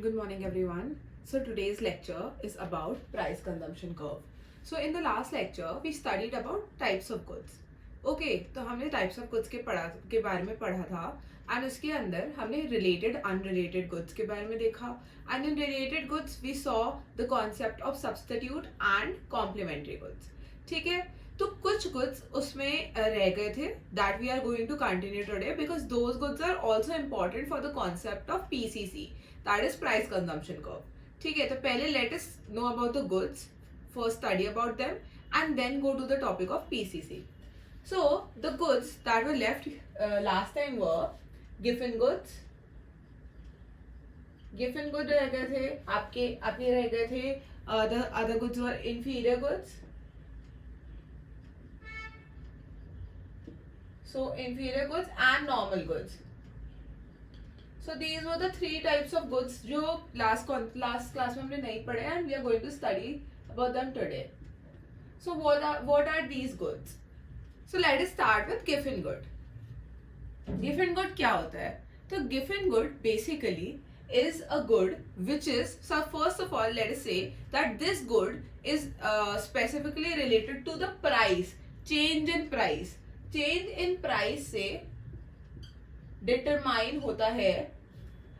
Good morning, everyone. So, today's lecture is about price consumption curve. So, in the last lecture, we studied about types of goods. Okay, तो हमने types of goods के बारे में पढ़ा था and उसके अंदर हमने related unrelated goods के बारे में देखा and in related goods we saw the concept of substitute and complementary goods. ठीक है, तो कुछ goods उसमें रह गए थे that we are going to continue today because those goods are also important for the concept of PCC, that is price consumption curve. ठीक है, तो पहले let us know about the goods, first study about them and then go to the topic of PCC. So the goods that were left last time were Giffen goods. Giffen goods रह गए थे आपके रह गए थे. The other goods were inferior goods. So inferior goods and normal goods. So these were the three types of goods जो last class में हमने नहीं पढ़े and we are going to study about them today. So what are these goods? So let us start with Giffen good. Giffen good क्या होता है? तो Giffen good basically is a good which is, so first of all let us say that this good is specifically related to the price, change in price. Change in price से determine होता है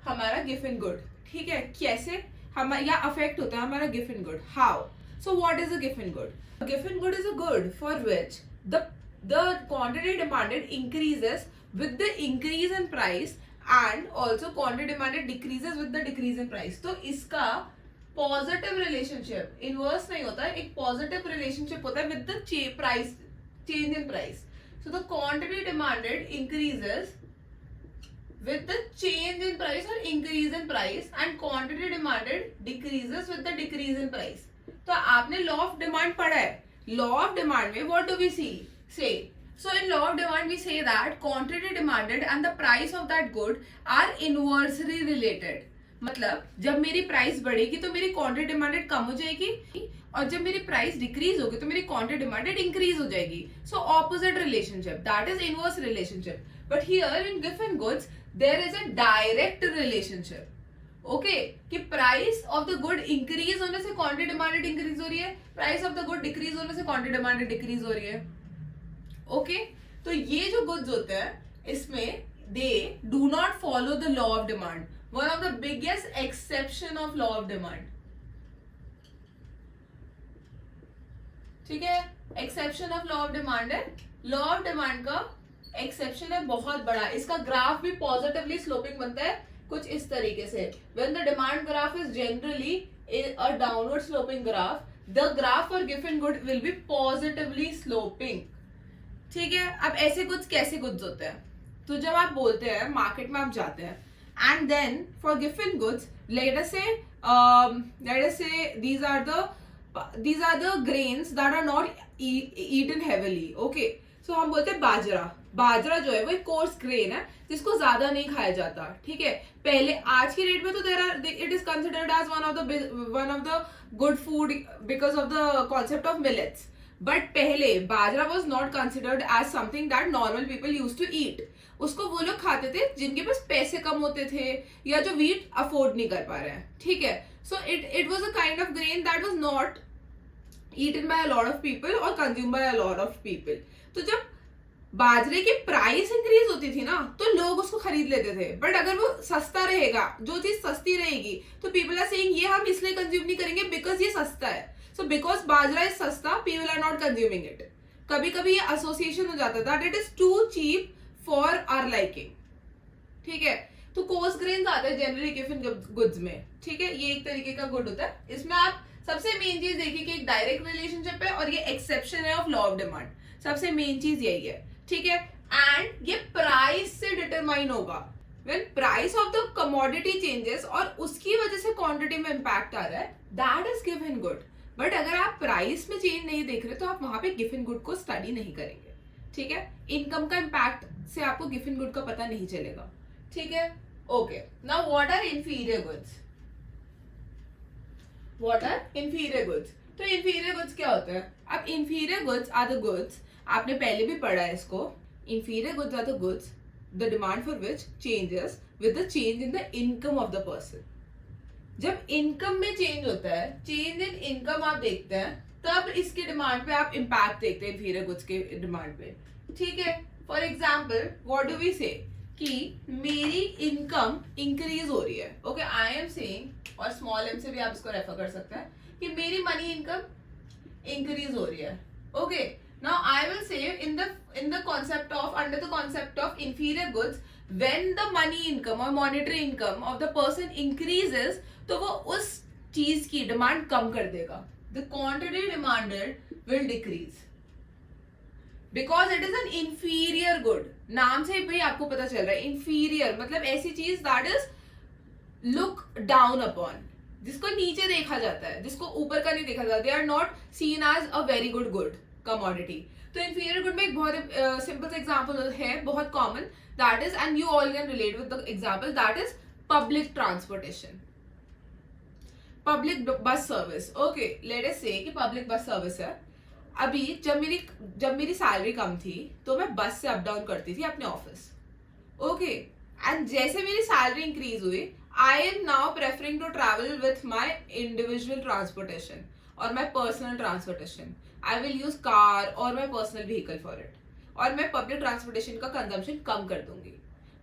हमारा Giffen good. ठीक है, कैसे या affect होता है हमारा Giffen good. How? So what is a Giffen good? A Giffen good is a good for which the quantity demanded increases with the increase in price and also quantity demanded decreases with the decrease in price. तो इसका positive relationship, inverse नहीं होता है, एक positive relationship होता है with the change in price. So the quantity demanded increases with the change in price or increase in price and quantity demanded decreases with the decrease in price. तो आपने law of demand पढ़ा है. Law of demand में what do we say? So in law of demand we say that quantity demanded and the price of that good are inversely related. मतलब जब मेरी price बढ़ेगी तो मेरी क्वांटिटी डिमांडेड कम हो जाएगी और जब मेरी प्राइस डिक्रीज होगी तो मेरी क्वांटिटी डिमांडेड इंक्रीज हो जाएगी. So opposite relationship, that is inverse relationship. But here in given goods there is a direct relationship. Okay, कि price of the good increase होने से क्वांटिटी डिमांडेड इंक्रीज हो रही है, price of the good decrease होने से quantity demanded decrease हो रही है. ओके, तो ये जो गुड्स होते हैं इसमें they do not follow the law of demand. One of the biggest exception of law of demand. ठीक है, exception of law of demand है. law of demand का exception है बहुत बड़ा. इसका ग्राफ भी positively sloping बनता है कुछ इस तरीके से. When the demand graph is generally a downward sloping graph, the graph for Giffen good will be positively sloping. ठीक है, अब ऐसे goods कैसे goods होते हैं? तो जब आप बोलते हैं मार्केट में आप जाते हैं and then for Giffen goods let us say these are the grains that are not eaten heavily. Okay, so हम बोलते हैं बाजरा जो है वो एक कोर्स ग्रेन है जिसको ज्यादा नहीं खाया जाता. ठीक है, पहले आज की डेट में तो it is considered as one of the good food because of the concept of millets. But पहले bajra was not considered as something that normal people use to eat. उसको वो लोग खाते थे जिनके पास पैसे कम होते थे या जो वीट अफोर्ड नहीं कर पा रहे हैं. ठीक है, so it was a kind of grain that was not eaten by a lot of people और consume by a lot of people. तो जब बाजरे की प्राइस इंक्रीज होती थी ना तो लोग उसको खरीद लेते थे. बट अगर वो सस्ता रहेगा, जो चीज सस्ती रहेगी, तो पीपल आर सेइंग ये हम इसलिए कंज्यूम नहीं करेंगे बिकॉज ये सस्ता है. So because बाजरा is सस्ता, people are not consuming it. कभी कभी ये एसोसिएशन हो जाता था that it is too cheap for our liking. ठीक है, तो कोर्स ग्रेन्स आते हैं जनरली गिवन गुड्स में. ठीक है, ये एक तरीके का गुड होता है. इसमें आप सबसे मेन चीज देखिए कि एक डायरेक्ट रिलेशनशिप है और ये एक्सेप्शन है ऑफ लॉ ऑफ डिमांड. सबसे मेन चीज यही है. ठीक है, एंड ये प्राइस से डिटरमाइन होगा. When price of the commodity changes और उसकी वजह से क्वांटिटी में इम्पैक्ट आ रहा है, that is given good. But अगर आप प्राइस में चेंज नहीं देख रहे तो आप वहां पे गिवन गुड को स्टडी नहीं करेंगे. ठीक है, इनकम का इम्पैक्ट से आपको गिवन गुड का पता नहीं चलेगा. ठीक है, okay. Now what are inferior goods? What are inferior goods? तो इंफीरियर गुड्स क्या होते हैं? अब inferior goods are the goods, आपने पहले भी पढ़ा है इसको. Inferior goods are the goods the demand for which changes with the change in the income of the person. जब इनकम में चेंज होता है, चेंज इन इनकम आप देखते हैं, तब इसकी डिमांड पे आप इम्पैक्ट देखते हैं इंफीरियर गुड्स के डिमांड पे, ठीक है। For example what do we say कि मेरी इनकम इंक्रीज हो रही है, ओके, आई एम सेइंग, और स्मॉल एम से भी आप इसको रेफर कर सकते हैं कि मेरी मनी इनकम इंक्रीज हो रही है, okay. Now I will say in the concept of, under the concept of inferior goods, when the money income और monetary income of the person increases, तो वो उस चीज की डिमांड कम कर देगा, the quantity demanded will decrease because it is an inferior good. नाम से भी आपको पता चल रहा है, इंफीरियर मतलब ऐसी चीज that is look down upon, जिसको नीचे देखा जाता है, जिसको ऊपर का नहीं देखा जाता, they are not seen as a very good commodity. तो इंफीरियर गुड में एक बहुत सिंपल एग्जांपल है, बहुत common, that is, and you all can relate with the example, that is public transportation, public bus service, okay. Let us say कि public bus service है। अभी जब मेरी सैलरी कम थी तो मैं बस से अप डाउन करती थी अपने ऑफिस, ओके, एंड जैसे मेरी सैलरी इंक्रीज हुई, I am now preferring to travel with my individual transportation और my personal transportation. I will use car और my personal vehicle for it, और मैं पब्लिक ट्रांसपोर्टेशन का कंजम्पशन कम कर दूंगी,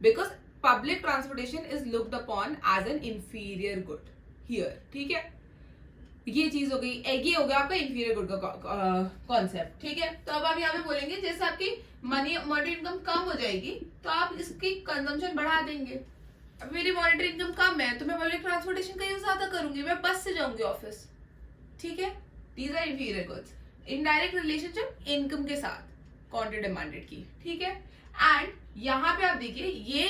because public transportation is looked upon as an inferior good here, ठीक है। ये चीज हो गई, ये हो गया आपका इंफीरियर गुड का कॉन्सेप्ट, ठीक है। तो अब आप यहाँ पे बोलेंगे जैसे आपकी मॉनेटरी इनकम कम हो जाएगी तो आप इसकी कंजम्पशन बढ़ा देंगे। अब मेरी मॉनेटरी इनकम कम है तो मैं पब्लिक ट्रांसपोर्टेशन का यूज ज्यादा करूंगी, मैं बस से जाऊंगी ऑफिस, ठीक है। These are inferior goods, indirect relationship income के साथ क्वांटिटी डिमांडेड की, ठीक है। एंड यहाँ पे आप देखिए ये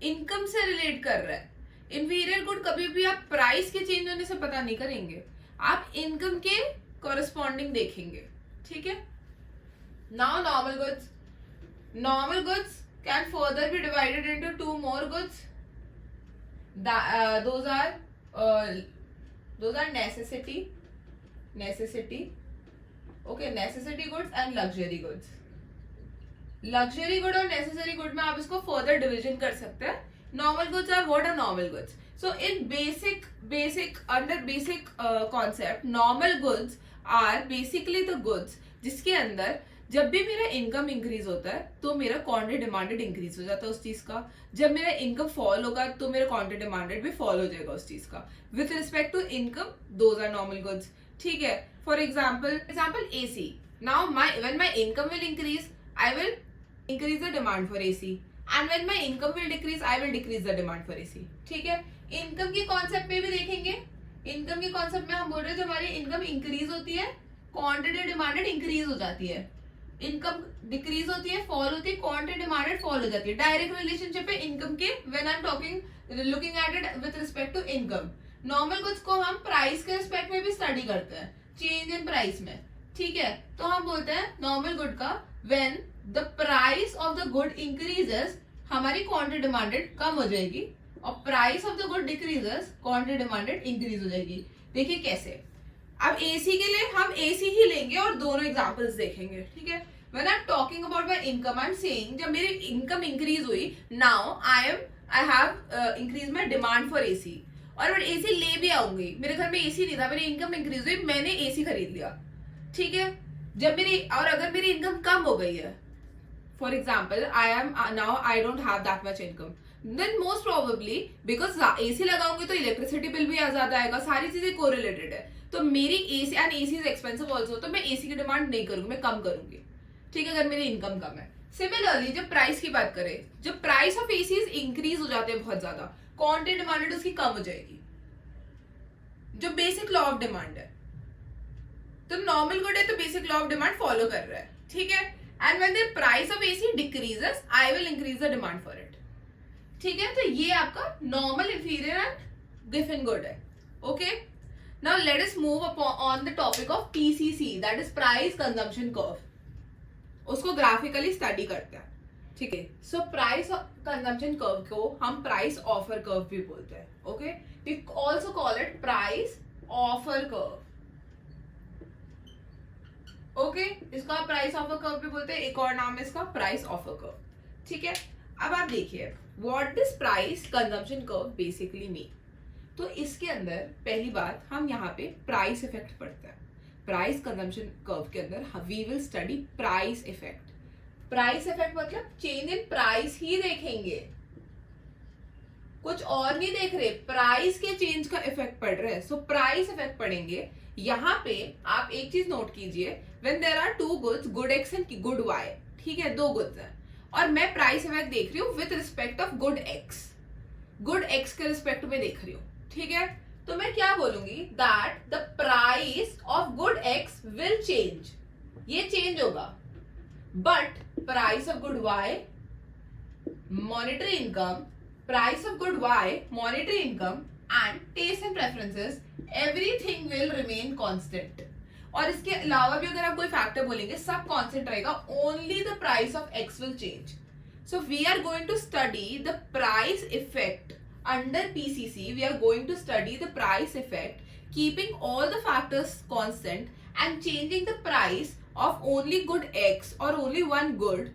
इनकम से रिलेट कर रहा है। इंफीरियर गुड कभी भी आप प्राइस के चेंज होने से पता नहीं करेंगे, आप इनकम के कॉरेस्पॉन्डिंग देखेंगे, ठीक है। Now normal goods can further be divided into two more goods, those are necessity, okay, necessity goods and luxury goods. Luxury good और नेसेसरी गुड में आप इसको फर्दर डिविजन कर सकते हैं। Normal goods are what are normal goods? So in under basic concept, normal goods are basically the goods जिसके अंदर जब भी मेरा इनकम इंक्रीज होता है तो मेरा क्वांटिटी डिमांडेड इंक्रीज हो जाता है उस चीज का, जब मेरा इनकम फॉल होगा तो मेरा क्वांटिटी डिमांडेड भी फॉल हो जाएगा उस चीज का। With respect to income those are normal goods, ठीक है। For example AC, now when my income will increase, I will increase the demand for AC, and when my income will decrease, I will decrease the demand for AC, ठीक है। Income के concept में भी देखेंगे, income के concept में हम बोल रहे हैं जब हमारी इनकम इंक्रीज होती है क्वांटिटी डिमांडेड इंक्रीज हो जाती है, इनकम डिक्रीज होती है फॉल होती है, क्वांटिटी डिमांडेड फॉल हो जाती है। डायरेक्ट रिलेशनशिप है इनकम के, when I am talking looking at it with respect to income. Normal goods को हम प्राइस के रिस्पेक्ट में भी स्टडी करते हैं, चेंज इन प्राइस में, ठीक है। तो हम बोलते हैं नॉर्मल गुड का when the price of the good increases, हमारी क्वांटिटी डिमांडेड कम हो जाएगी, और price of the good decreases, quantity demanded increase हो जाएगी। देखिए कैसे, अब एसी के लिए हम एसी ही लेंगे और दोनों एग्जांपल्स देखेंगे, ठीक है। When I am talking about my income, I am saying जब मेरी इनकम इंक्रीज हुई, now I have increase my demand for AC, और मैं एसी ले भी आऊंगी, मेरे घर में एसी नहीं था, मेरी इनकम इंक्रीज हुई, मैंने एसी खरीद लिया, ठीक है। जब मेरी, और अगर मेरी इनकम कम हो गई है, for example I don't have that much income, then most probably because AC लगाऊंगी तो इलेक्ट्रिसिटी बिल भी ज्यादा आएगा, सारी चीजें कोरिलेटेड है, तो मेरी AC and AC is expensive also, तो मैं AC की डिमांड नहीं करूंगी, मैं कम करूंगी, ठीक है, अगर मेरी इनकम कम है। सिमिलरली जब प्राइस की बात करें, जब प्राइस ऑफ AC इंक्रीज हो जाते हैं बहुत ज्यादा, क्वांटिटी डिमांडेड उसकी कम हो जाएगी, जो बेसिक लॉ ऑफ डिमांड है। तो नॉर्मल गुड है तो basic law of demand follow कर रहा है, ठीक है। And when the price of AC decreases, I will increase the demand for it, ठीक है। तो ये आपका normal, inferior and Giffen good है, okay. Now let us move on the topic of PCC, that is price consumption curve, उसको graphically study करते हैं, ठीक है। So price consumption curve को हम price offer curve भी बोलते हैं, okay. We also call it price offer curve, okay इसका प्राइस ऑफर कर्व भी बोलते हैं, एक और नाम है इसका प्राइस ऑफर कर्व, ठीक है। अब आप देखिए what this price consumption curve basically mean. तो इसके अंदर पहली बात हम यहाँ पे प्राइस इफेक्ट पढ़ते हैं. प्राइस कंजम्पशन कर्व के अंदर we will study price effect. Price effect मतलब चेंज इन प्राइस ही देखेंगे, कुछ और नहीं देख रहे, प्राइस के चेंज का इफेक्ट पड़ रहा है. सो प्राइस इफेक्ट पढ़ेंगे. यहाँ पे आप एक चीज नोट कीजिए, when there are two goods, good X and good Y, ठीक है, दो गुड्स हैं और मैं प्राइस इफेक्ट देख रही हूँ with respect of good x, good x के रिस्पेक्ट में देख रही हूँ, ठीक है. तो मैं क्या बोलूंगी, that the price of good X will change, ये चेंज होगा, but price of good Y, monetary income, price of good Y, monetary income and taste and preferences, everything will remain constant. और इसके अलावा भी अगर आप कोई फैक्टर बोलेंगे सब कांस्टेंट रहेगा, only the price of X will change. So we are going to study the price effect under PCC. We are going to study the price effect, keeping all the factors constant and changing the price of only good X or only one good.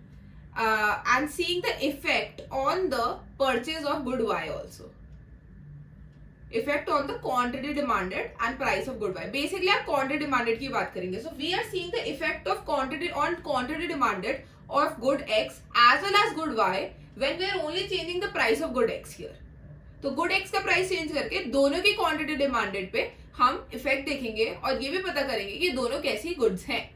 And seeing the effect on the purchase of good Y also. Effect on the quantity demanded and price of good Y. Basically आप quantity demanded की बात करेंगे. So we are seeing the effect of quantity demanded of good X as well as good Y when we are only changing the price of good X here. तो good X का price change करके दोनों की quantity demanded पे हम effect देखेंगे और ये भी पता करेंगे कि दोनों कैसी गुड्स हैं,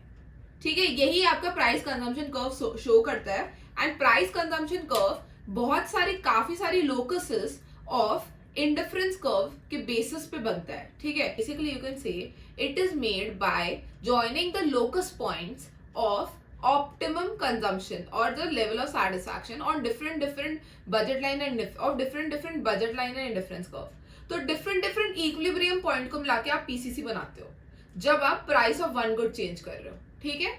ठीक है. यही आपका प्राइस कंजम्पशन कर्व शो करता है. एंड प्राइस कंजम्पशन कर्व बहुत सारी काफी सारी लोकसेस ऑफ इंडिफरेंस कर्व के बेसिस पे बनता है, ठीक है. Basically you can say it is made by joining the locus points of optimum consumption or the level of satisfaction on different budget line and different budget line and indifference curve. तो different equilibrium point को मिला के आप PCC बनाते हो जब आप price of one good change कर रहे हो, ठीक है.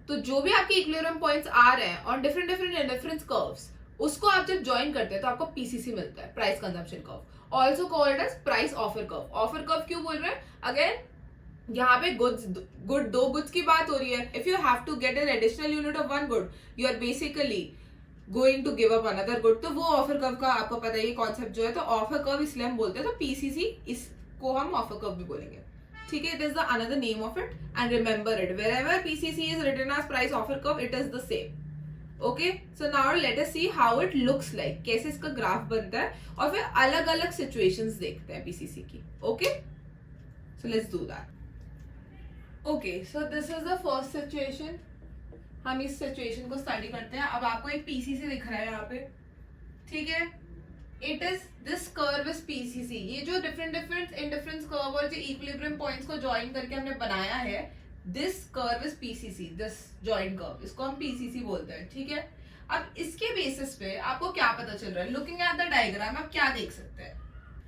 तो जो भी आपके इक्विलिब्रियम पॉइंट्स आ रहे हैं और डिफरेंट इंडिफरेंस कर्व्स, उसको आप जब ज्वाइन करते हैं तो आपको पीसीसी मिलता है, price consumption curve, also called as price offer curve. Offer curve क्यों बोल रहे हैं, अगेन यहाँ पे दो गुड्स की बात हो रही है. If you have to get an additional unit of one good, you are basically going to give up another good. तो वो ऑफर कर्व का आपको पता है ये कॉन्सेप्ट जो है. तो ऑफर कर्व इसलिए हम बोलते हैं, तो पीसीसी इसको हम ऑफर कर्व भी बोलेंगे, ठीक है. It is the another name of it and remember it, wherever PCC is written as price offer curve, it is the same. Okay, so now let us see how it looks like, कैसे इसका graph बनता है और फिर अलग अलग situations देखते हैं पीसीसी की. Okay, so let's do that. Okay, so this is the first situation. हम इस सिचुएशन को स्टडी करते हैं. अब आपको एक पीसीसी दिख रहा है यहाँ पे, ठीक है. It is this curve is PCC. ये जो डिफरेंट इंडिफरेंस कर्व और जो इक्विलिब्रियम पॉइंट्स को ज्वाइन करके हमने बनाया है, this curve is PCC, this joint curve, इसको हम पीसीसी बोलते हैं, ठीक है. अब इसके बेसिस पे आपको क्या पता चल रहा है, लुकिंग एट द डायग्राम आप क्या देख सकते हैं.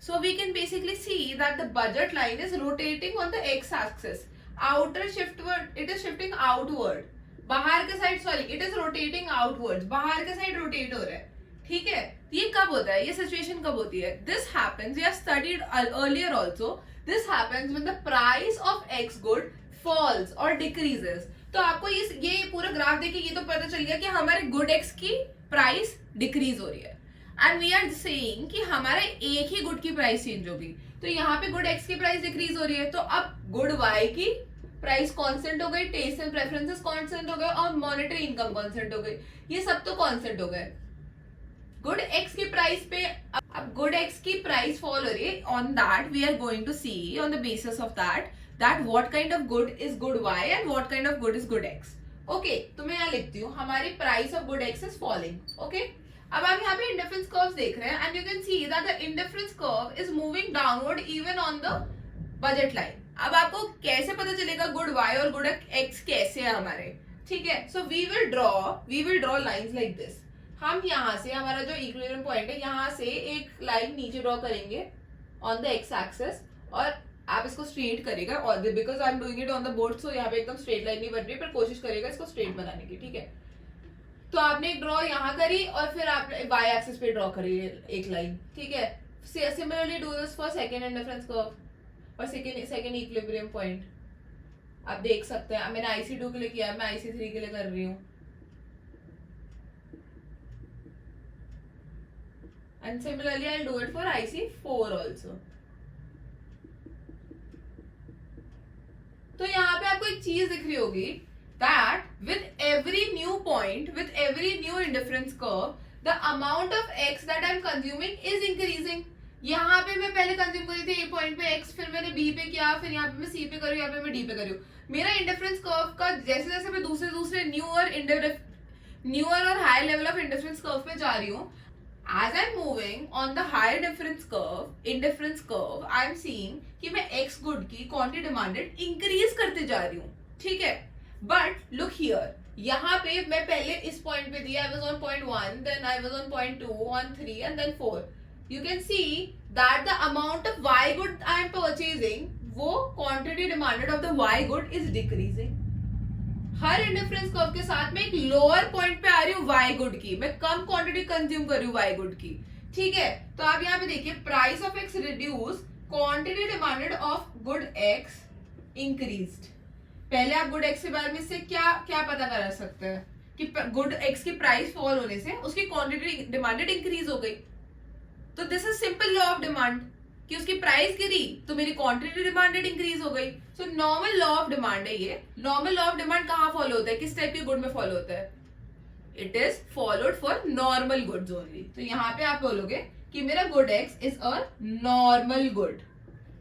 So we can basically see that the budget line is rotating on the X axis. Outer shiftward, it is shifting outward, बाहर के side, sorry it is rotating outward, बाहर के side rotate हो रहा है, ठीक है. ये कब होता है, ये सिचुएशन कब होती है, this happens, we have studied earlier also, this happens when the price of X good falls और डिक्रीजेस. तो आपको ये पूरा ग्राफ देखिए, ये तो पता चल गया कि हमारे गुड एक्स की प्राइस डिक्रीज हो रही है एंड वी आर सेइंग कि हमारे एक ही गुड की प्राइस चेंज होगी. तो यहाँ पे गुड एक्स की प्राइस डिक्रीज हो रही है, तो अब गुड वाई की प्राइस कांस्टेंट हो गई, टेस्ट एंड प्रेफरेंसेस कांस्टेंट हो गए और मॉनेटरी इनकम कांस्टेंट हो गई. ये सब तो कांस्टेंट हो गए. गुड एक्स की प्राइस पे अब गुड एक्स की प्राइस फॉल हो रही है. On that we are going to see on the basis of that what kind of good is good Y and what kind of good is good X. Okay, तो मैं यहाँ लिखती हूँ हमारी price of good X is falling. Okay, अब आप यहाँ पे इंडिफरेंस कर्व्स देख रहे हैं and you can see that the indifference curve is moving downward even on the budget line. अब आपको कैसे पता चलेगा गुड वाई और गुड एक्स कैसे है हमारे, ठीक है. So we will draw lines like this. हम यहाँ से हमारा जो इक्विलिब्रियम पॉइंट है, यहाँ से एक लाइन नीचे ड्रॉ करेंगे ऑन द एक्स एक्सिस और आप इसको स्ट्रेट करेगा. और because I am doing it on the board, so यहाँ पे एकदम स्ट्रेट लाइन नहीं बन रही, पर कोशिश करेगा इसको स्ट्रेट बनाने की, ठीक है. तो आपने एक ड्रॉ यहाँ करी और फिर आप वाई एक्सिस पे ड्रॉ करी एक लाइन, ठीक है. Similarly do this for second indifference curve और सेकंड इक्विलिब्रियम पॉइंट. आप देख सकते हैं, मैंने IC2 के लिए किया, मैं IC3 के लिए कर रही हूँ. And similarly I'll do it for IC4 also. आपको एक चीज दिख रही होगी that with every new point, with every new indifference curve, the amount of x that I'm consuming is increasing. यहाँ पे मैं पहले कंज्यूम करी थी ए पॉइंट पे x, फिर मैंने b पे किया, फिर यहाँ पे मैं c पे करूँ, यहाँ पे मैं d पे करूँ. मेरा इंडिफरेंस कर्व का जैसे जैसे मैं दूसरे न्यूअर और higher level of indifference curve पे जा रही हूँ, as I'm moving on the higher indifference curve, I'm seeing कि मैं x गुड की क्वांटिटी डिमांडेड इंक्रीज करते जा रही हूँ. ठीक है, बट लुक हियर, यहाँ पे मैं पहले इस पॉइंट पे दिया, I was on point 1, then I was on point 2, on 3 and then 4. You can see that the amount of y good I am purchasing, वो quantity demanded of the y good is decreasing. Her indifference curve के साथ में एक lower point पे आ रही हूँ y good की, मैं कम क्वांटिटी कंज्यूम कर रही हूँ y गुड की. ठीक है, तो आप यहाँ पे देखिए price of x reduce, quantity demanded of good x increased. पहले आप गुड x के बारे में से क्या क्या पता करा सकते हैं कि गुड x की प्राइस फॉल होने से उसकी क्वांटिटी डिमांडेड इंक्रीज हो गई. तो this is simple law of demand कि उसकी प्राइस गिरी तो मेरी क्वांटिटी डिमांडेड इंक्रीज हो गई. So normal law of demand है ये. नॉर्मल लॉ ऑफ डिमांड कहाँ फॉलो होता है, किस टाइप के गुड में फॉलो होता है? It is followed for normal goods only. तो यहाँ पे आप बोलोगे कि मेरा good X is a normal good,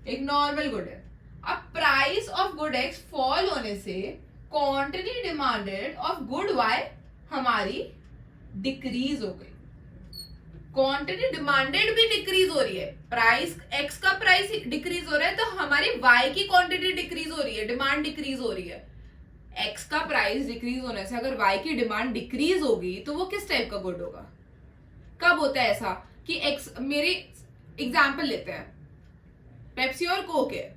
एक नॉर्मल गुड है. अब price of good X fall होने से quantity demanded of good Y हमारी डिक्रीज हो गई. क्वांटिटी डिमांडेड भी डिक्रीज हो रही है, प्राइस एक्स का प्राइस डिक्रीज हो रहा है तो हमारी वाई की क्वांटिटी डिक्रीज हो रही है, डिमांड डिक्रीज हो रही है. एक्स का प्राइस डिक्रीज होने से अगर वाई की डिमांड डिक्रीज होगी तो वो किस टाइप का गुड होगा? कब होता है ऐसा कि एक्स, मेरी एग्जाम्पल लेते हैं, पेप्सी और कोक है,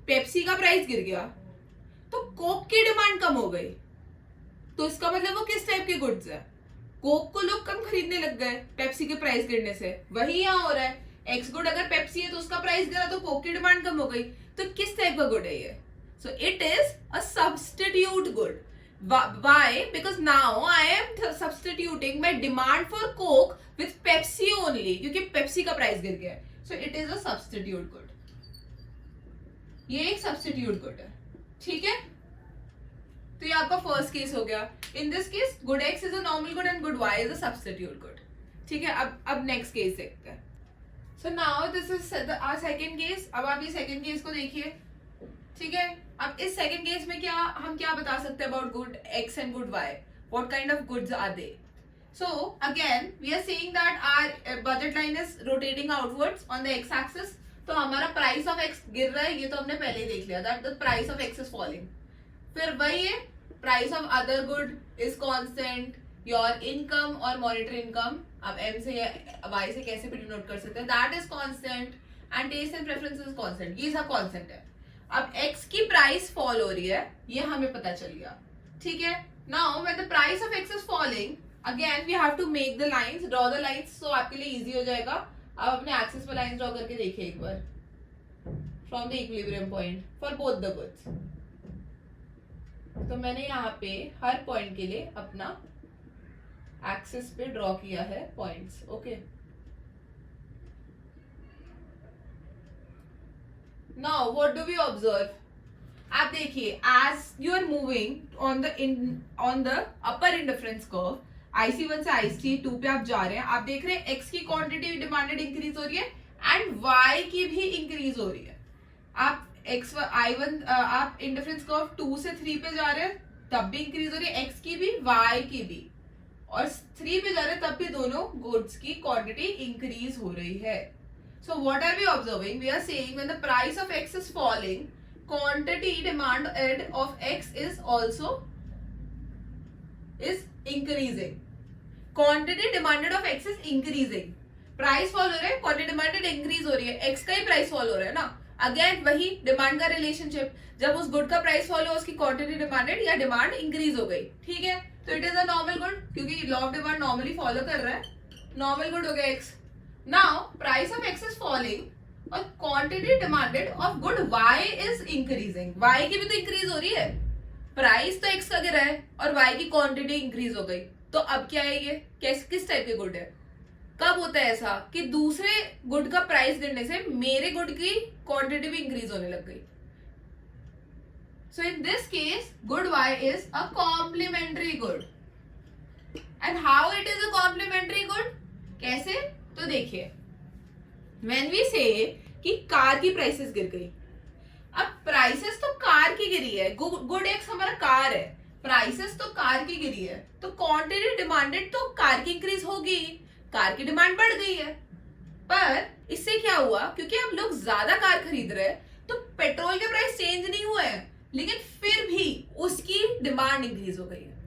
पेप्सी का प्राइस गिर गया तो कोक की डिमांड कम हो गई, तो इसका मतलब वो किस टाइप के गुड्स है? कोक को लोग कम खरीदने लग गए पेप्सी के प्राइस गिरने से. वही यहाँ हो रहा है, एक्स गुड अगर पेप्सी है तो उसका प्राइस गिरा तो कोक की डिमांड कम हो गई. तो किस टाइप का गुड है ये? So it is a substitute good. Why? Because now I am substituting my demand for Coke with Pepsi only, क्योंकि Pepsi का प्राइस गिर गया है. So it is a substitute good. ये एक substitute good है. ठीक है, तो ये आपका फर्स्ट केस हो गया. In this case good x is a normal good and good y is a substitute good. ठीक है, अब नेक्स्ट केस देखते हैं. So now this is our second case. अब आप ये सेकंड केस को देखिए. ठीक है, अब इस सेकंड केस में हम क्या बता सकते हैं about good x and good y? What kind of goods are they? So again we are saying that our budget line is rotating outwards on the x axis. तो हमारा प्राइस ऑफ x गिर रहा है, ये तो हमने पहले ही देख लिया, that the price of x is falling. फिर वही है, price of other good is constant, your income और मॉनिटरी इनकम, अब m से या y से कैसे भी डिनोट कर सकते हैं, that is constant, and taste and preference is constant. ये सब कांस्टेंट है. अब x की प्राइस फॉल हो रही है, ये हमें पता चल गया. ठीक है, now when the price of x is falling, again we have to make the lines, draw the lines, so आपके लिए इजी हो जाएगा. आप अपने एक्सिस पर लाइंस ड्रॉ करके देखिए एक बार from the equilibrium point for both the goods. तो मैंने यहाँ पे हर पॉइंट के लिए अपना एक्सिस पे ड्रॉ किया है points. Okay, now what do we observe? आप देखिए, as you are moving on the upper indifference curve, IC1 से IC2 पे आप जा रहे हैं, आप देख रहे हैं x की क्वांटिटी डिमांडेड इंक्रीज हो रही है एंड y की भी इंक्रीज हो रही है. आप आप इंडिफरेंस कर्व 2 से 3 पे जा रहे हैं तब भी इंक्रीज हो रही है, x की भी y की भी, और 3 पे जा रहे हैं तब भी दोनों गुड्स की क्वांटिटी इंक्रीज हो रही है. So what are we observing? We are saying when the price of x is falling, quantity demanded of x is also increasing. Quantity demanded of x is increasing. Price fall हो रहा है, quantity demanded increase हो रही है, x का ही price fall हो रहा है ना. अगेन वही डिमांड का रिलेशनशिप, जब उस गुड का प्राइस फॉल हो उसकी क्वांटिटी डिमांडेड या डिमांड इंक्रीज हो गई. ठीक है, तो it is a normal good, क्योंकि law of demand normally follow कर रहा है. नॉर्मल गुड हो गया x. Now price of x is falling और quantity demanded of good y is increasing. y की भी तो इंक्रीज हो रही है, प्राइस तो x का गिरा है और y की क्वांटिटी इंक्रीज हो गई. तो अब क्या है ये, किस टाइप के गुड है? कब होता है ऐसा कि दूसरे गुड का प्राइस गिरने से मेरे गुड की क्वांटिटी भी इंक्रीज होने लग गई. So in this case, good Y is a complementary good. And how it is a complementary good? कैसे? तो देखिए, when we say कि कार की प्राइसेस गिर गई, अब प्राइसेस तो कार की गिरी है, गुड एक्स हमारा कार है, प्राइसेस तो कार की गिरी है, तो क्वांटिटी डिमांडेड तो कार की इंक्रीज होगी, कार की डिमांड बढ़ गई है। पर इससे क्या हुआ, क्योंकि अब लोग ज्यादा कार खरीद रहे हैं तो पेट्रोल के प्राइस चेंज नहीं हुए हैं, लेकिन फिर भी उसकी डिमांड इंक्रीज हो गई है,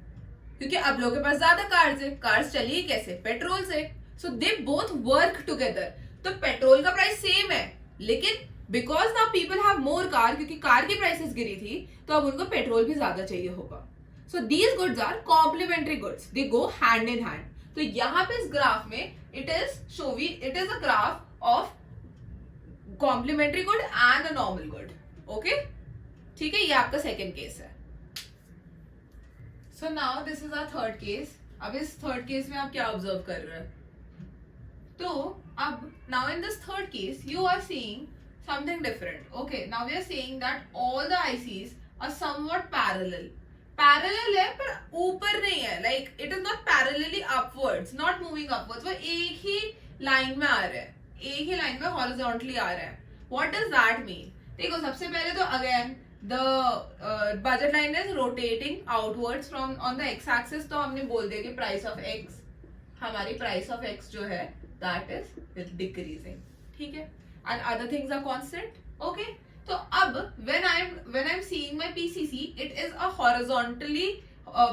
क्योंकि अब लोगों के पास ज्यादा कार्स है। कार्स चली कैसे? पेट्रोल से। So they both work together. तो पेट्रोल का प्राइस सेम है, लेकिन because now people have more car, क्योंकि कार की प्राइसेस गिरी थी तो अब उनको पेट्रोल भी ज्यादा चाहिए होगा। So these goods are complementary goods, they go hand in hand. तो यहाँ पे इस ग्राफ में it is a graph of complementary good and a normal good. Okay, ठीक है, ये आपका सेकेंड केस है। So now this is our third case. अब इस थर्ड केस में आप क्या ऑब्जर्व कर रहे हैं? तो अब now in this third case you are seeing something different. Okay, now we are saying that all the ICs are somewhat parallel. Parallel है पर ऊपर नहीं है, like it is not parallelly upwards, not moving upwards. वो एक ही line में आ रहा है, एक ही लाइन में horizontally आ रहा है। What does that mean? देखो, सबसे पहले तो again the budget line is rotating outwards from on the x axis, तो हमने बोल दिया कि price of x, हमारी price of x जो है that is decreasing, ठीक है, and other things are constant. Okay, तो अब when I'm seeing my PCC, it is a horizontally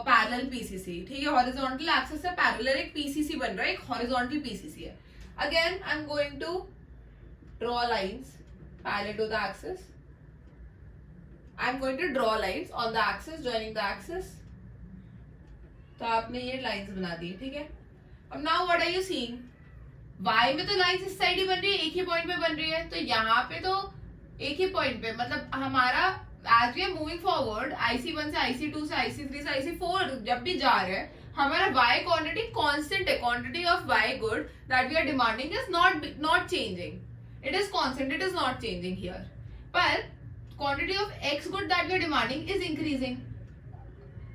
parallel PCC, ठीक है, horizontal axis से parallel एक PCC बन रहा है, एक horizontal PCC है। Again I'm going to draw lines parallel to the axis. I'm going to draw lines on the axis, joining the axis. तो आपने ये lines बना दी, ठीक है। अब now what are you seeing? Y में तो लाइंस इस साइड ही बन रही है, एक ही पॉइंट पे बन रही है, तो यहाँ पे तो एक ही पॉइंट पे, मतलब हमारा as we are moving forward IC1 से IC2 से IC3 से IC4 जब भी जा रहे हैं, हमारा Y क्वांटिटी कांस्टेंट है। Quantity of Y good that we are demanding is not changing, it is constant, it is not changing here. पर quantity of X good that we are demanding is increasing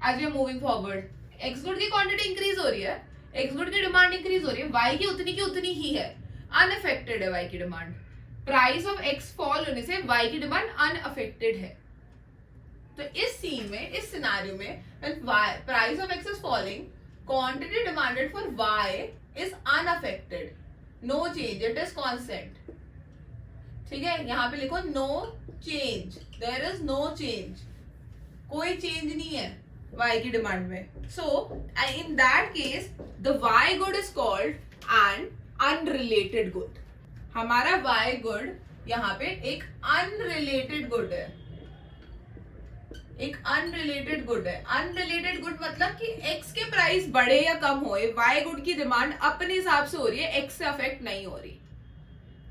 as we are moving forward. X good की quantity increase हो रही है, X good की demand increase हो रही है, Y की उतनी ही है, अनअफेक्टेड है Y की demand. Price of X fall होने से Y की डिमांड अनअफेक्टेड है। तो इस सीन में, इस सिनेरियो में, when price of X is falling, quantity demanded for Y is unaffected, no change, it is constant, ठीक है। यहाँ पे लिखो no change, there is no change, कोई चेंज नहीं है Y की डिमांड में। So in that case the Y good is called an unrelated good. हमारा Y गुड यहाँ पे एक अनरिलेटेड गुड है, एक अनरिलेटेड गुड है। अनरिलेटेड गुड मतलब कि X के प्राइस बढ़े या कम होए, Y गुड की डिमांड अपने हिसाब से हो रही है, X से अफेक्ट नहीं हो रही,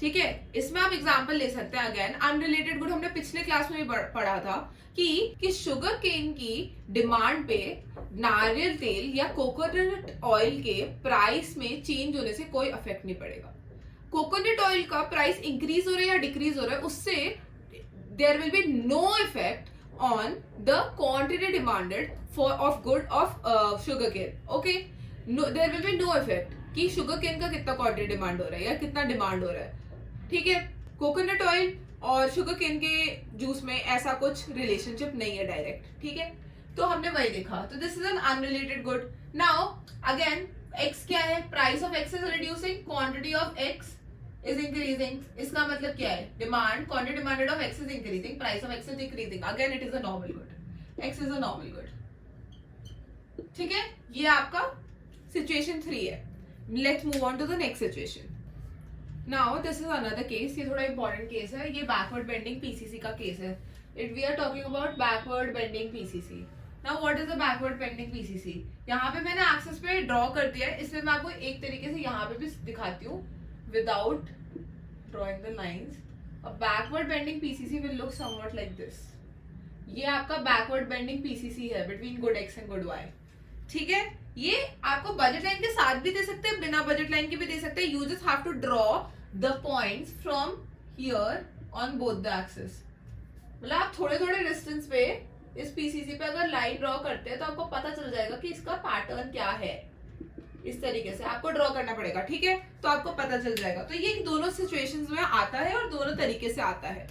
ठीक है। इसमें आप एग्जांपल ले सकते हैं। अगेन अनरिलेटेड गुड हमने पिछले क्लास में भी पढ़ा था कि शुगर केन की डिमांड पे नारियल तेल या कोकोनट ऑयल के प्राइस में चेंज होने से कोई इफेक्ट नहीं पड़ेगा। कोकोनट ऑयल का प्राइस इंक्रीज हो रहा है या डिक्रीज हो रहा है, उससे there will be no effect on the quantity demanded for of good of sugarcane. Okay, there will be no effect कि शुगर केन का कितना क्वांटिटी डिमांड हो रहा है या कितना डिमांड हो रहा है, ठीक है। कोकोनट ऑयल और शुगर केन के जूस में ऐसा कुछ रिलेशनशिप नहीं है डायरेक्ट, ठीक है। तो हमने वही देखा, तो this is an unrelated good. Now again X क्या है? Price of X is reducing, quantity of X is increasing. इसका मतलब क्या है? Demand, quantity demanded of X is increasing, price of X is decreasing. Again it is a normal good, X is a normal good, ठीक है। ये आपका situation 3 है। Let's move on to the next situation. Now this is another case, ये थोड़ा important case है, ये backward bending PCC का केस है। We are talking about backward bending PCC. Now what is the backward bending PCC? यहाँ पे मैंने access पे ड्रॉ कर दिया है, इसलिए मैं आपको एक तरीके से यहाँ पे भी दिखाती हूँ without drawing the lines. A backward bending PCC will look somewhat like this. ये आपका बैकवर्ड बेंडिंग पीसीसी है between good X and good Y, ठीक है। ये आपको बजट लाइन के साथ भी दे सकते हैं, बिना बजट लाइन के भी दे सकते हैं। You just have to draw the points from here on both the axis. मतलब आप थोड़े थोड़े डिस्टेंस पे इस पीसीसी पे अगर लाइन ड्रॉ करते हैं तो आपको पता चल जाएगा कि इसका पैटर्न क्या है। इस तरीके से आपको ड्रॉ करना पड़ेगा, ठीक है, तो आपको पता चल जाएगा। तो ये दोनों सिचुएशंस में आता है और दोनों तरीके से आता है।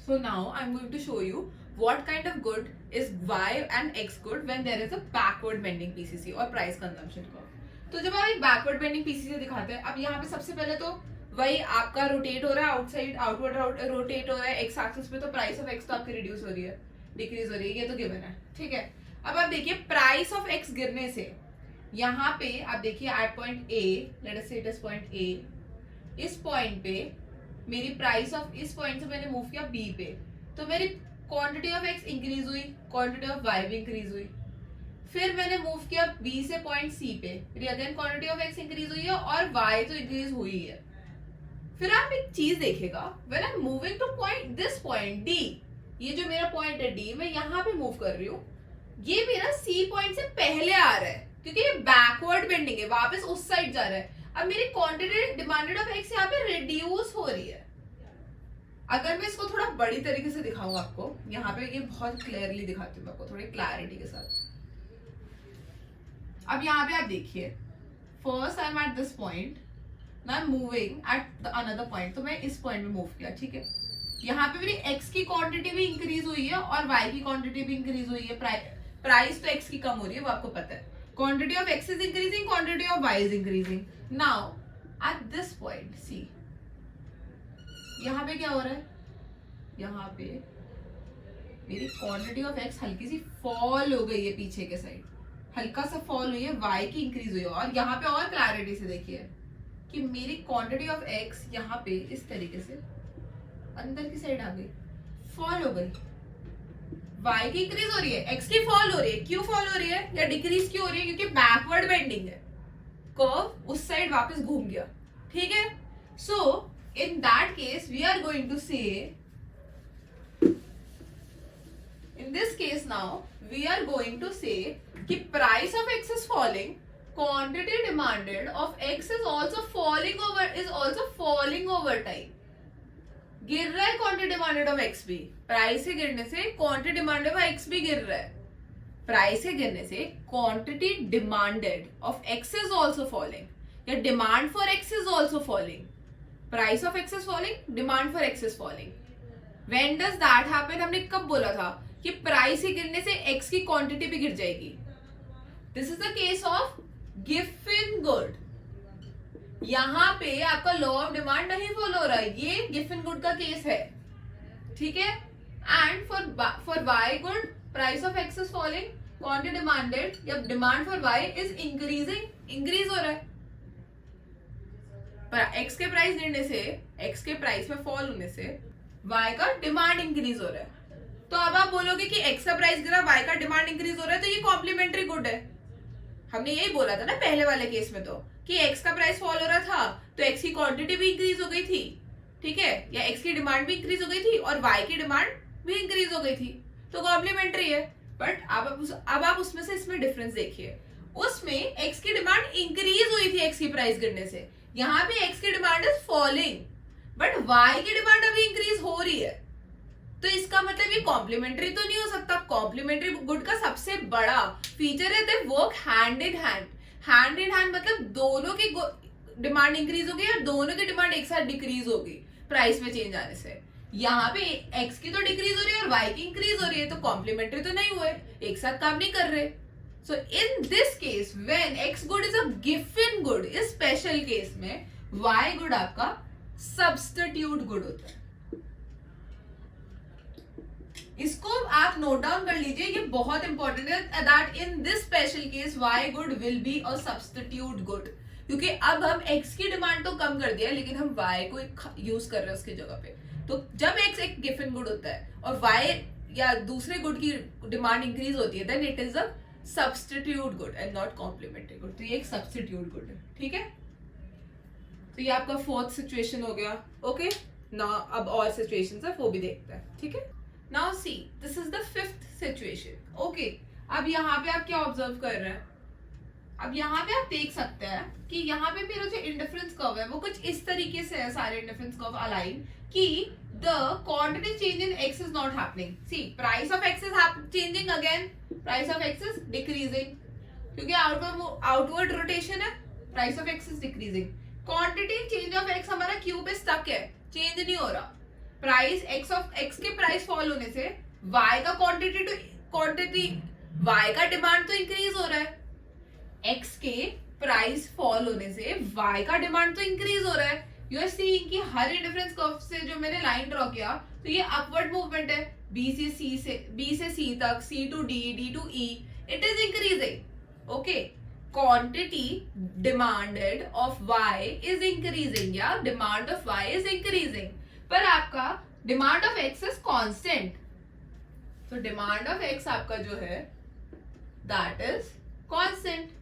So now I am going to show you what kind of good is Y and X good when there is a backward bending PCC और प्राइस कंजम्पशन कर्व। तो जब आप एक बैकवर्ड बेंडिंग पीसीसी दिखाते हैं, अब यहाँ पे सबसे पहले तो वही आपका रोटेट हो रहा है, आउटसाइड आउटवर्ड रोटेट हो रहा है एक्स एक्सिस पे, तो प्राइस ऑफ एक्स तो आपकी रिड्यूस हो रही है, डिक्रीज हो रही है, ये तो गिवन है, ठीक है। अब आप देखिए प्राइस ऑफ एक्स गिरने से यहाँ पे आप देखिए at point A, let us say it is point A, इस पॉइंट पे मेरी प्राइस ऑफ, इस पॉइंट से मैंने मूव किया बी पे, तो मेरी क्वांटिटी ऑफ एक्स इंक्रीज हुई, क्वांटिटी ऑफ वाई भी इंक्रीज हुई। फिर मैंने मूव किया बी से पॉइंट सी पे, मेरी again quantity of x increase हुई है और वाई तो इंक्रीज हुई है। फिर आप एक चीज देखेगा, when I am moving two point this point D, ये जो मेरा पॉइंट है डी, मैं यहाँ पे मूव कर रही हूँ, ये मेरा सी पॉइंट से पहले आ रहा है क्योंकि ये बैकवर्ड बेंडिंग है, वापस उस साइड जा रहा है। अब मेरी क्वांटिटी डिमांडेड ऑफ एक्स यहाँ पे रिड्यूस हो रही है। अगर मैं इसको थोड़ा बड़ी तरीके से दिखाऊं आपको, यहाँ पे ये बहुत क्लियरली दिखाती हूँ आपको, थोड़ी क्लैरिटी के साथ। अब यहाँ पे आप देखिए, first I am eight this point, now I am moving at another point, तो मैं इस पॉइंट में मूव किया, ठीक है। यहाँ पे मेरी एक्स की क्वांटिटी भी इंक्रीज हुई है और वाई की क्वांटिटी भी इंक्रीज हुई है। प्राइस तो एक्स की कम हो रही है, वो आपको पता है। Quantity of X is increasing, quantity of Y is increasing. Now at this point C, यहाँ पे क्या हो रहा है, यहाँ पे मेरी क्वांटिटी ऑफ एक्स हल्की सी फॉल हो गई है, पीछे के साइड हल्का सा फॉल हुई है, वाई की इंक्रीज हुई है। और यहाँ पे और क्लैरिटी से देखिए कि मेरी क्वांटिटी ऑफ एक्स यहाँ पे इस तरीके से अंदर की साइड आ गई, फॉल हो गई, वाई की इंक्रीज हो रही है, एक्स की फॉल हो रही है। क्यों फॉल हो रही है या डिक्रीज क्यों हो रही है? क्योंकि बैकवर्ड बेंडिंग है, कर्व उस साइड वापस घूम गया, ठीक है। सो in that case we are going to say, in this case now we are going to say कि price of x is falling, quantity demanded of x is also falling over time। गिर रहा है quantity demanded of x भी, price से गिरने से quantity demanded of x भी गिर रहा है। प्राइस से गिरने से quantity demanded of X is also falling, या demand for X is also falling. Price of X is falling, demand for X is falling. When does that happen? हमने कब बोला था कि प्राइस से गिरने से एक्स की क्वांटिटी भी गिर जाएगी। This is the case of Giffen good. यहां पे आपका लॉ ऑफ डिमांड नहीं फॉलो हो रहा है, ये गिफिन गुड का केस है, ठीक है। And for Y good, price of X is falling, quantity demanded या demand for Y is increasing, increase हो रहा है। एक्स के प्राइस गिरने से, एक्स के प्राइस में फॉल होने से वाई का डिमांड इंक्रीज हो रहा है। तो अब आप बोलोगे कि एक्स का प्राइस गिरा, वाई का डिमांड इंक्रीज हो रहा है, तो ये कॉम्प्लीमेंट्री गुड है। हमने यही बोला था ना पहले वाले केस में, तो कि एक्स का प्राइस फॉल हो रहा था तो एक्स की क्वांटिटी भी इंक्रीज हो गई थी, ठीक है, या एक्स की डिमांड भी इंक्रीज हो गई थी और वाई की डिमांड भी इंक्रीज हो गई थी, तो कॉम्प्लीमेंट्री है। बट अब आप उसमें से इसमें डिफरेंस देखिए, उसमें एक्स की डिमांड इंक्रीज हुई थी एक्स की प्राइस गिरने से, यहाँ पे एक्स की demand is falling but why की डिमांड अभी इंक्रीज हो रही है। तो इसका मतलब ये कॉम्प्लीमेंट्री तो नहीं हो सकता। कॉम्प्लीमेंट्री गुड का सबसे बड़ा फीचर है they work hand in hand. Hand in hand मतलब दोनों की डिमांड इंक्रीज होगी और दोनों की डिमांड एक साथ डिक्रीज होगी प्राइस में चेंज आने से। यहाँ पे एक्स की तो डिक्रीज हो रही है और वाई की इंक्रीज हो रही है, तो कॉम्प्लीमेंट्री तो नहीं हुए, एक साथ काम नहीं कर रहे। So in this case, when x good is a given good, इस स्पेशल केस में y good आपका सब्स्टिट्यूट गुड होता है। इसको आप नोट डाउन कर लीजिए, ये बहुत इंपॉर्टेंट है that in this special case y good will be a substitute good, क्योंकि अब हम x की डिमांड तो कम कर दिया लेकिन हम y को यूज कर रहे हैं उसकी जगह पे। तो जब x एक गिवन गुड होता है और y या दूसरे गुड की डिमांड इंक्रीज होती है, then it is a substitute good and not complementary good. तो ये एक सब्स्टिट्यूट गुड है, ठीक है। तो ये आपका फोर्थ सिचुएशन हो गया। ओके, नाउ अब और सिचुएशंस है वो भी देखते हैं, ठीक है। Now see this is the fifth situation. Okay, अब यहाँ पे आप क्या ऑब्जर्व कर रहे हैं? अब यहाँ पे आप देख सकते हैं कि यहाँ पे मेरा जो इंडिफरेंस कर्व है वो कुछ इस तरीके से है, सारे इंडिफरेंस कर्व अलाइन, कि the quantity change in x is not happening. See, price of x is changing again. Price of x is decreasing. क्योंकि outward rotation है, price of x is decreasing. Quantity change of x हमारा q पे stuck है, change नहीं हो रहा. Price x के price fall होने से y का quantity y का demand तो increase हो रहा है. x के price fall होने से y का demand तो increase हो रहा है. यू आर सीइंग कि हर डिफरेंस कर्व से जो मैंने लाइन ड्रॉ किया तो ये अपवर्ड मूवमेंट है. B से C तक, C to D, D to E, it is increasing. Okay, quantity demanded of Y is increasing. या demand of Y is increasing. पर आपका demand of X is constant. तो demand of X आपका जो है that is constant.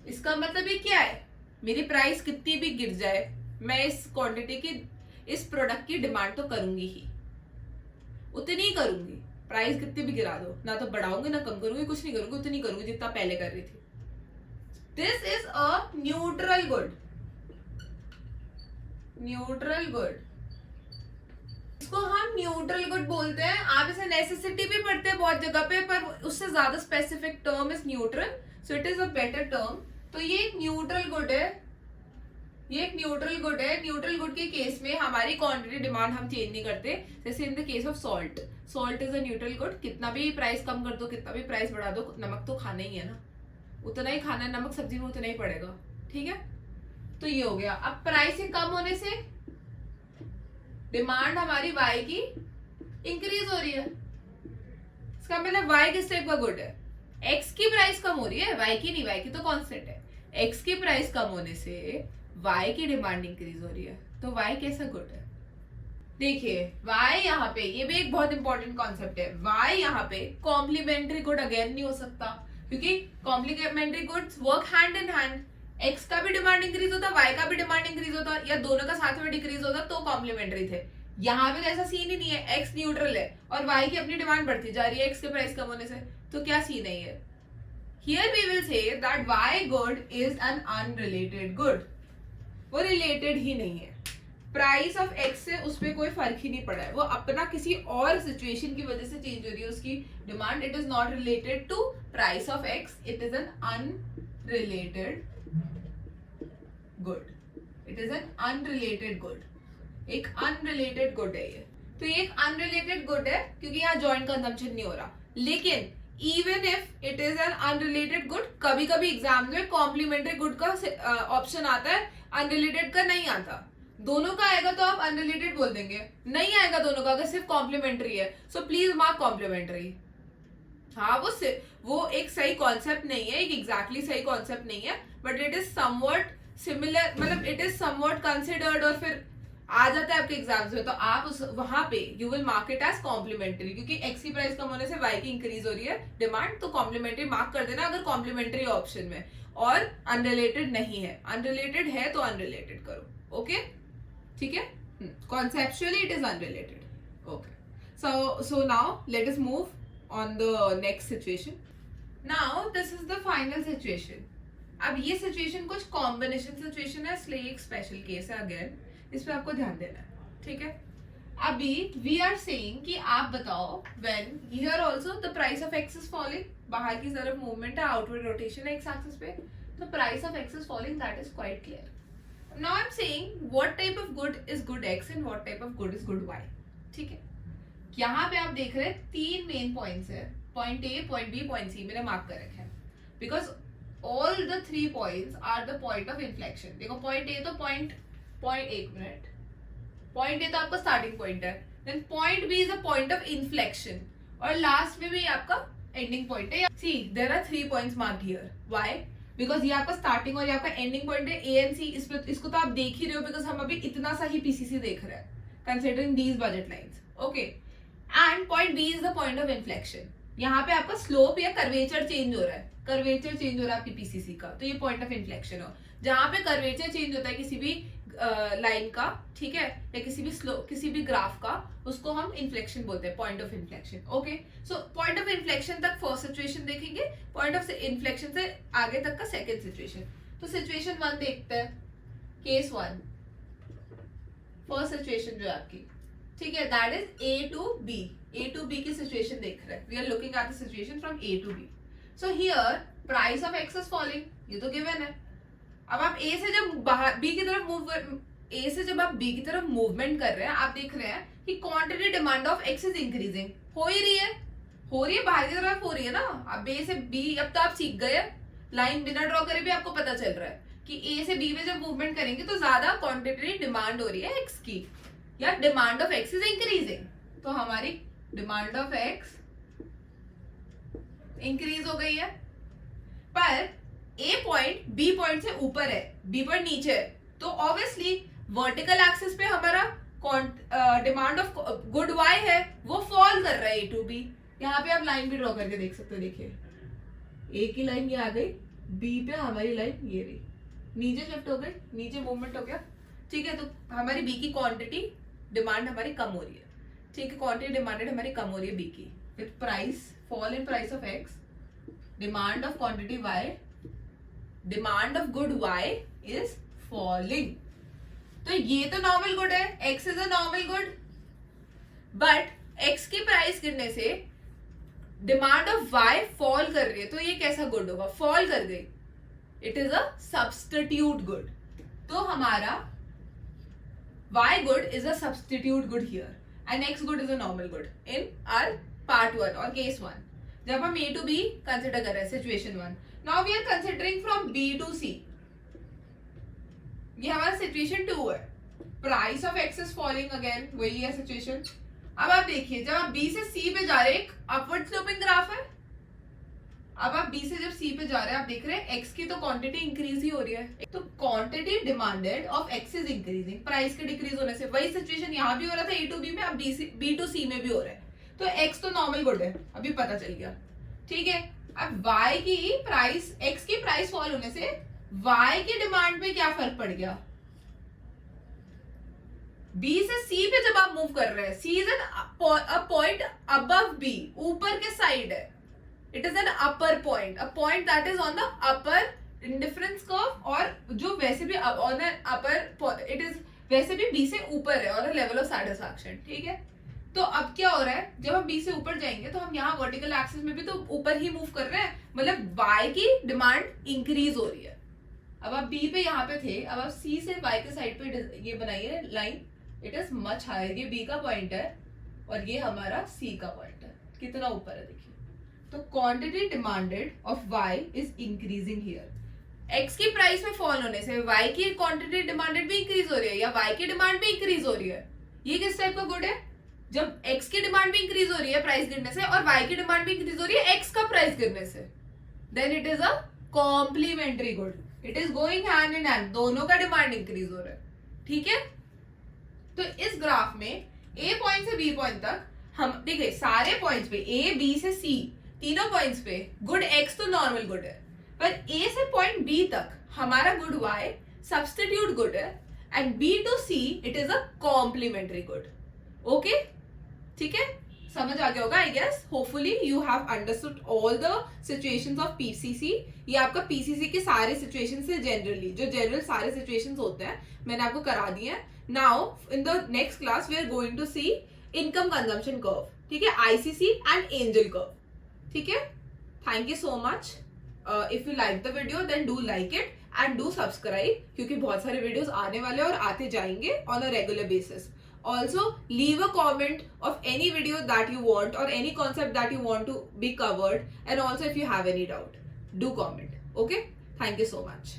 इसका मतलब ये क्या है? मेरी प्राइस कितनी भी गिर जाए, मैं इस क्वांटिटी की, इस प्रोडक्ट की डिमांड तो करूंगी ही, उतनी ही करूंगी. प्राइस कितनी भी गिरा दो, ना तो बढ़ाऊंगी ना कम करूंगी, कुछ नहीं करूंगी, उतनी करूंगी जितना पहले कर रही थी. This is a neutral good. Neutral good, इसको हम न्यूट्रल गुड बोलते हैं. आप इसे नेसेसिटी भी पढ़ते हैं बहुत जगह पे, पर उससे ज्यादा specific term is neutral, so it is a better term. तो ये एक न्यूट्रल गुड है. ये एक न्यूट्रल गुड है. न्यूट्रल गुड के केस में हमारी क्वांटिटी डिमांड हम चेंज नहीं करते. जैसे in the case of salt, salt is a neutral good. कितना भी प्राइस कम कर दो, कितना भी प्राइस बढ़ा दो, नमक तो खाना ही है ना, उतना ही खाना है. नमक सब्जी में उतना ही पड़ेगा. ठीक है, तो ये हो गया. अब प्राइस कम होने से डिमांड हमारी वाई की इंक्रीज हो रही है. इसका मतलब वाई किस टाइप का गुड है? एक्स की प्राइस कम हो रही है, वाई की नहीं. वाई की तो कांस्टेंट है. एक्स की प्राइस कम होने से वाई की डिमांड इंक्रीज हो रही है. तो वाई कैसा गुड है? देखिए वाई यहाँ पे, ये भी एक बहुत इंपॉर्टेंट कॉन्सेप्ट है. वाई यहाँ पे कॉम्प्लीमेंट्री गुड अगेन नहीं हो सकता, क्योंकि complementary goods work hand in hand. X का भी डिमांड इंक्रीज होता, वाई का भी डिमांड इंक्रीज होता, या दोनों का साथ में डिक्रीज होता तो कॉम्प्लीमेंट्री थे. यहाँ पे ऐसा सीन ही नहीं है. एक्स न्यूट्रल है और वाई की अपनी डिमांड बढ़ती जा रही है एक्स के प्राइस कम होने से. तो क्या सीन है ये? Here we will say that Y good is an unrelated good. वो रिलेटेड ही नहीं है. प्राइस ऑफ एक्स से उस पर कोई फर्क ही नहीं पड़ा है. वो अपना किसी और सिचुएशन की वजह से चेंज हो रही है उसकी demand. It is not related to price of X. It is an unrelated good. It is an unrelated good. एक अनरिलेटेड गुड है ये. तो ये एक अनरिलेटेड गुड है क्योंकि यहाँ जॉइंट कंजम्पशन नहीं हो रहा. लेकिन even if it is an unrelated good, कभी कभी एग्जाम में कॉम्प्लीमेंट्री गुड का ऑप्शन आता है, अनरिलेटेड का नहीं आता. दोनों का आएगा तो आप अनरिलेटेड बोल देंगे, नहीं आएगा दोनों का अगर सिर्फ कॉम्प्लीमेंट्री है. So please mark complementary. हाँ, वो एक सही कॉन्सेप्ट नहीं है, एक एग्जैक्टली सही कॉन्सेप्ट नहीं है, but it is somewhat similar. मतलब इट इज समवट कंसिडर्ड और फिर आ जाता है आपके एग्जाम्स में. तो आप वहां पे you will mark it as complementary, क्योंकि एक्स की प्राइस कम होने से वाई की इंक्रीज हो रही है डिमांड. तो कॉम्प्लीमेंट्री मार्क कर देना अगर कॉम्प्लीमेंट्री ऑप्शन में, और अनरिलेटेड नहीं है. अनरिलेटेड है तो अनरिलेटेड करो. ओके, ठीक है. Conceptually it is unrelated. Okay, so now let us move on the next situation. Now this is the final situation. अब ये सिचुएशन कुछ कॉम्बिनेशन सिचुएशन है, इसलिए एक स्पेशल केस है. अगेन इस पे आपको ध्यान देना है. ठीक है, अभी वी आर सेइंग कि आप बताओ when here also the price of X is falling. बाहर की तरफ मूवमेंट है, आउटवर्ड रोटेशन है एक्स एक्सिस पे, तो price of X is falling. That is quite clear. Now I am saying what type of good is good X and what type of good is good Y. ठीक है, यहाँ पे आप देख रहे हैं तीन मेन पॉइंट्स है. Point A, point B, point सी मैंने मार्क कर रखे हैं, because all the 3 points are the point of inflection. देखो पॉइंट ए तो पॉइंट ए तो आपका स्टार्टिंग पॉइंट है. Then point B is a point of inflection, और लास्ट में भी आपका एंडिंग पॉइंट है. See there are 3 points marked here. Why? Because ये आपका स्टार्टिंग और ये आपका एंडिंग पॉइंट है. ए एंड सी, इसको तो आप देख ही रहे हो, बिकॉज हम अभी इतना सा ही पीसीसी देख रहे हैं considering these budget lines. Okay, and point B is the point of inflection. यहाँ पे आपका स्लोप या कर्वेचर चेंज हो रहा है. कर्वेचर चेंज हो रहा है आपकी पीसीसी का, तो ये पॉइंट ऑफ इन्फ्लेक्शन हो. जहां पे कर्वेचर चेंज होता है किसी भी लाइन का, ठीक है, या किसी भी ग्राफ का, उसको हम इन्फ्लेक्शन बोलते हैं, point of inflection. Okay, so point of inflection तक फर्स्ट सिचुएशन देखेंगे, पॉइंट ऑफ इन्फ्लेक्शन से आगे तक का सेकंड सिचुएशन. तो सिचुएशन 1 देखते हैं. केस 1, फर्स्ट सिचुएशन जो है आपकी, ठीक है, that is A to B की सिचुएशन देख रहे हैं, we are looking at the situation from A to B. So here price of X is falling, ये तो गिवन है. अब आप ए से जब बाहर बी की तरफ मूवमेंट कर रहे हैं, आप देख रहे हैं कि quantity demand of X is increasing, हो ही रही है बाहर की तरफ हो रही है ना. अब ए से बी, अब तो आप सीख गए, लाइन बिना ड्रॉ करे भी आपको पता चल रहा है कि ए से बी में जब मूवमेंट करेंगे तो ज्यादा क्वांटिटी डिमांड हो रही है एक्स की, या demand of X is increasing. तो हमारी डिमांड ऑफ एक्स इंक्रीज हो गई है. पर ए पॉइंट बी पॉइंट से ऊपर है, बी पॉइंट नीचे है, तो ऑब्वियसली वर्टिकल एक्सिस पे हमारा डिमांड ऑफ गुड वाई है वो फॉल कर रहा है ए टू बी. यहाँ पे आप लाइन भी ड्रॉ करके देख सकते हो, देखिए ए की लाइन ये आ गई, बी पे हमारी लाइन ये रही, नीचे शिफ्ट हो गई, नीचे मूवमेंट हो गया, ठीक है. तो हमारी बी की क्वांटिटी डिमांड हमारी कम हो रही है, ठीक है, क्वांटिटी डिमांडेड हमारी कम हो रही है बी की. With price fall in price of X, demand of quantity Y, demand of good Y is falling. तो ये तो नॉर्मल गुड है, X is a normal good, but X की प्राइस गिरने से डिमांड ऑफ वाई फॉल कर रही है, तो ये कैसा गुड होगा, फॉल कर गई, it is a substitute good. तो हमारा Y good is a substitute good here and X good is a normal good in our part 1 और केस 1. जब हम ए टू बी कंसिडर कर रहे हैं situation 1. Now we are considering from B to C. ये हमारा सिचुएशन 2 है, price of X is falling, again वही है सिचुएशन. अब आप देखिए, जब आप बी से सी पे जा रहे हैं, एक अपवर्ड स्लोपिंग ग्राफ है. अब आप बी से जब सी पे जा रहे हैं, आप देख रहे हैं एक्स की तो क्वांटिटी इंक्रीज ही हो रही है, तो quantity demanded of X is increasing, price के डिक्रीज होने से. वही सिचुएशन यहाँ भी हो रहा था ए टू बी में, अब बी टू सी में भी हो रहा है. तो एक्स तो नॉर्मल गुड है, अभी पता चल गया, ठीक है. अब वाई की प्राइस, एक्स की प्राइस फॉल होने से वाई की डिमांड पे क्या फर्क पड़ गया. बी से सी पे जब आप मूव कर रहे हैं, C is an point above B, ऊपर के साइड है, it is an upper point, a point that is on the upper indifference curve, और जो वैसे भी ऑन अपर, इट इज वैसे भी बी से ऊपर है, on a level of satisfaction, ठीक है. तो अब क्या हो रहा है, जब हम बी से ऊपर जाएंगे तो हम यहाँ वर्टिकल एक्सिस में भी तो ऊपर ही मूव कर रहे हैं, मतलब वाई की डिमांड इंक्रीज हो रही है. अब आप बी पे यहाँ पे थे, अब आप सी से वाई के साइड पे ये बनाइए line, it is much higher. ये बी का पॉइंट है और ये हमारा सी का पॉइंट है, कितना ऊपर है देखिए. तो quantity demanded of Y is increasing here. X की प्राइस में फॉल होने से वाई की क्वांटिटी डिमांडेड भी इंक्रीज हो रही है, या वाई की डिमांड भी इंक्रीज हो रही है. ये किस टाइप का गुड है, जब एक्स की डिमांड भी इंक्रीज हो रही है प्राइस गिरने से, और वाई की डिमांड भी इंक्रीज हो रही है एक्स का प्राइस गिरने से, then it is a complementary good. It is going hand in hand, दोनों का डिमांड इंक्रीज हो रहा है, ठीक है. तो इस ग्राफ में ए पॉइंट से बी पॉइंट तक हम देखिए, सारे पॉइंट्स पे ए बी से सी, तीनों पॉइंट्स पे गुड एक्स तो नॉर्मल गुड है, पर ए से पॉइंट बी तक हमारा गुड वाई सब्स्टिट्यूट गुड है, and B to C it is a complementary good. Okay, ठीक है, समझ आ गया होगा I guess. Hopefully you have understood all the situations of PCC. ये आपका पीसीसी के सारे सिचुएशंस से जनरली जो जनरल सारे सिचुएशंस होते हैं मैंने आपको करा दिए हैं. Now in the next class we are going to see income consumption curve, ठीक है, आईसीसी एंड एंजल कर्व, ठीक है. Thank you so much. If you like the video then do like it and do subscribe, क्योंकि बहुत सारे videos आने वाले और आते जाएंगे on a regular basis. Also, leave a comment of any video that you want or any concept that you want to be covered, and also if you have any doubt, do comment. Okay? Thank you so much.